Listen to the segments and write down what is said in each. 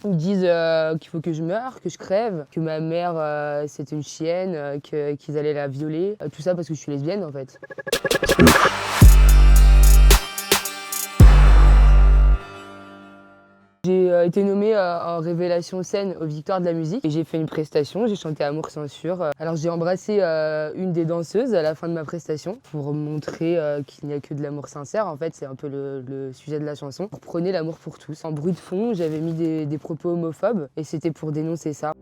Ils me disent qu'il faut que je meure, que je crève, que ma mère c'était une chienne, qu'ils allaient la violer. Tout ça parce que je suis lesbienne en fait. J'ai été nommée en révélation scène aux Victoires de la musique et j'ai fait une prestation, j'ai chanté Amour censure. Alors j'ai embrassé une des danseuses à la fin de ma prestation pour montrer qu'il n'y a que de l'amour sincère. En fait, c'est un peu le sujet de la chanson. Prenez l'amour pour tous. En bruit de fond, j'avais mis des propos homophobes et c'était pour dénoncer ça.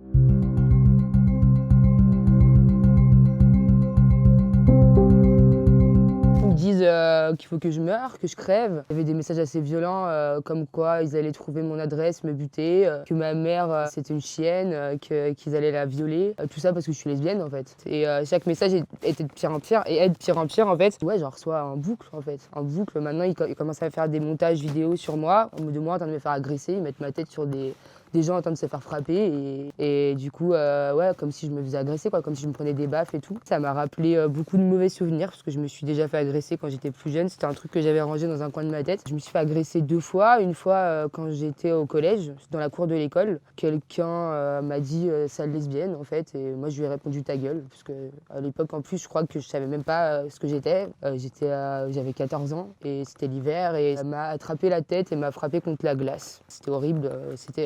Ils me disent qu'il faut que je meure, que je crève. Il y avait des messages assez violents comme quoi ils allaient trouver mon adresse, me buter, que ma mère c'était une chienne, qu'ils allaient la violer. Tout ça parce que je suis lesbienne en fait. Et chaque message était de pire en pire et est de pire en pire en fait. Ouais, j'en reçois en boucle en fait. En boucle, maintenant ils commencent à faire des montages vidéo sur moi, de moi en train de me faire agresser, ils mettent ma tête sur des gens en train de se faire frapper et du coup ouais, comme si je me faisais agresser quoi, comme si je me prenais des baffes et tout. Ça m'a rappelé beaucoup de mauvais souvenirs parce que je me suis déjà fait agresser quand j'étais plus jeune. C'était un truc que j'avais rangé dans un coin de ma tête. Je me suis fait agresser 2 fois. Une fois quand j'étais au collège, dans la cour de l'école, quelqu'un m'a dit sale lesbienne en fait et moi je lui ai répondu ta gueule parce que à l'époque en plus je crois que je savais même pas ce que j'étais. J'avais 14 ans et c'était l'hiver et elle m'a attrapé la tête et m'a frappé contre la glace. C'était horrible,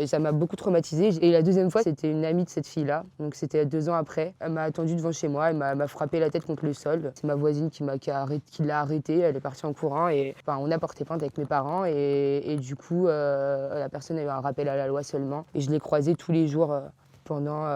ça m'a beaucoup traumatisée. Et la deuxième fois, c'était une amie de cette fille-là. Donc c'était 2 ans après. Elle m'a attendue devant chez moi, elle m'a frappé la tête contre le sol. C'est ma voisine qui l'a arrêtée. Elle est partie en courant et enfin, on a porté plainte avec mes parents. Et du coup, la personne a eu un rappel à la loi seulement. Et je l'ai croisée tous les jours. Pendant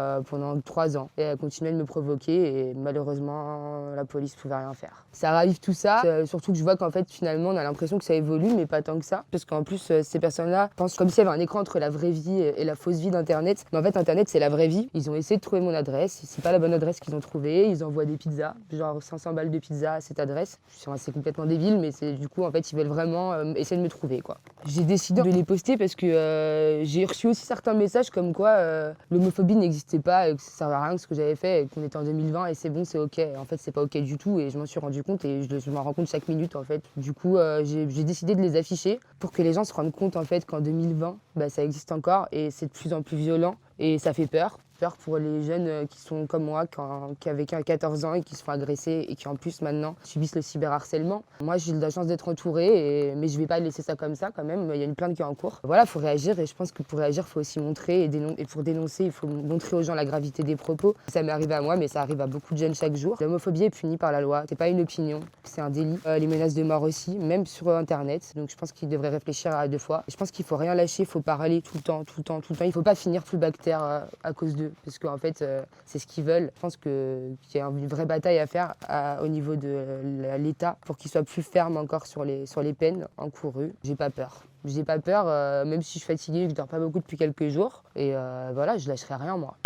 3 ans. Et elle continuait de me provoquer et malheureusement, la police pouvait rien faire. Ça ravive tout ça, surtout que je vois qu'en fait, finalement, on a l'impression que ça évolue, mais pas tant que ça. Parce qu'en plus, ces personnes-là pensent comme s'il y avait un écran entre la vraie vie et la fausse vie d'Internet. Mais en fait, Internet, c'est la vraie vie. Ils ont essayé de trouver mon adresse. C'est pas la bonne adresse qu'ils ont trouvée. Ils envoient des pizzas, genre 500 balles de pizza à cette adresse. C'est complètement débile, mais du coup, en fait, ils veulent vraiment essayer de me trouver, quoi. J'ai décidé de les poster parce que j'ai reçu aussi certains messages comme quoi l'homophobie n'existait pas et que ça servait à rien ce que j'avais fait et qu'on était en 2020 et c'est bon, c'est ok. En fait, c'est pas ok du tout et je m'en suis rendu compte et je m'en rends compte chaque minute en fait. Du coup, j'ai décidé de les afficher pour que les gens se rendent compte en fait qu'en 2020, ça existe encore et c'est de plus en plus violent et ça fait peur. Peur pour les jeunes qui sont comme moi, qui avaient 14 ans et qui se font agresser et qui en plus maintenant subissent le cyberharcèlement. Moi j'ai eu de la chance d'être entourée, mais je vais pas laisser ça comme ça quand même, il y a une plainte qui est en cours. Voilà, il faut réagir et je pense que pour réagir, il faut aussi montrer et pour dénoncer, il faut montrer aux gens la gravité des propos. Ça m'est arrivé à moi, mais ça arrive à beaucoup de jeunes chaque jour. L'homophobie est punie par la loi, c'est pas une opinion, c'est un délit. Les menaces de mort aussi, même sur Internet, donc je pense qu'ils devraient réfléchir à 2 fois. Je pense qu'il faut rien lâcher, il faut parler tout le temps, il faut pas finir full bactère à cause d'eux. Parce qu'en fait, c'est ce qu'ils veulent. Je pense qu'il y a une vraie bataille à faire au niveau de l'État pour qu'il soit plus ferme encore sur les peines encourues. J'ai pas peur. J'ai pas peur, même si je suis fatiguée, je dors pas beaucoup depuis quelques jours. Et voilà, je lâcherai rien, moi.